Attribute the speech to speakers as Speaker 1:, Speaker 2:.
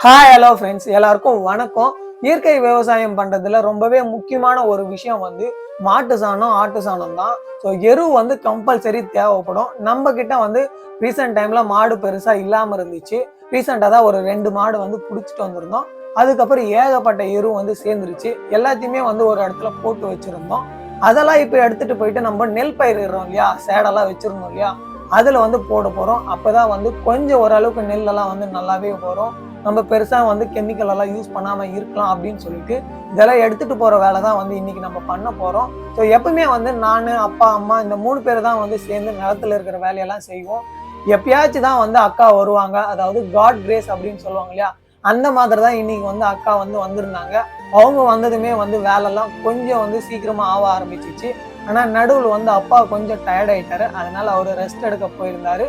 Speaker 1: Hi hello friends, எல்லாருக்கும் வணக்கம். இயற்கை விவசாயம் பண்றதுல ரொம்பவே முக்கியமான ஒரு விஷயம் வந்து மாட்டு சாணம், ஆட்டு சாணம் தான். ஸோ எரு வந்து கம்பல்சரி தேவைப்படும். நம்ம கிட்ட வந்து ரீசெண்ட் டைம்ல மாடு பெருசா இல்லாம இருந்துச்சு. ரீசெண்டாக தான் ஒரு 2 மாடு வந்து பிடிச்சிட்டு வந்திருந்தோம். அதுக்கப்புறம் ஏகப்பட்ட எரு வந்து சேர்ந்துருச்சு. எல்லாத்தையுமே வந்து ஒரு இடத்துல போட்டு வச்சிருந்தோம். அதெல்லாம் இப்போ எடுத்துட்டு போயிட்டு நம்ம நெல் பயிரிடுறோம் இல்லையா, சேடெல்லாம் வச்சிருந்தோம் இல்லையா, அதுல வந்து போட போறோம். அப்பதான் வந்து கொஞ்சம் ஓரளவுக்கு நெல்லெல்லாம் வந்து நல்லாவே வரும். நம்ம பெருசா வந்து கெமிக்கல் எல்லாம் யூஸ் பண்ணாம இருக்கலாம் அப்படின்னு சொல்லிட்டு இதெல்லாம் எடுத்துட்டு போற வேலை தான் வந்து இன்னைக்கு நம்ம பண்ண போறோம். ஸோ எப்பவுமே வந்து நானு, அப்பா, அம்மா இந்த 3 பேர் தான் வந்து சேர்ந்து நிலத்துல இருக்கிற வேலையெல்லாம் செய்வோம். எப்பயாச்சும் தான் வந்து அக்கா வருவாங்க. அதாவது காட் கிரேஸ் அப்படின்னு சொல்லுவாங்க இல்லையா, அந்த மாதிரி தான் இன்னைக்கு வந்து அக்கா வந்து வந்திருந்தாங்க. அவங்க வந்ததுமே வந்து வேலைலாம் கொஞ்சம் வந்து சீக்கிரமா ஆக ஆரம்பிச்சிச்சு. ஆனா நடுவில் வந்து அப்பா கொஞ்சம் டயர்ட் ஆயிட்டாரு. அதனால அவரு ரெஸ்ட் எடுக்க போயிருந்தாரு.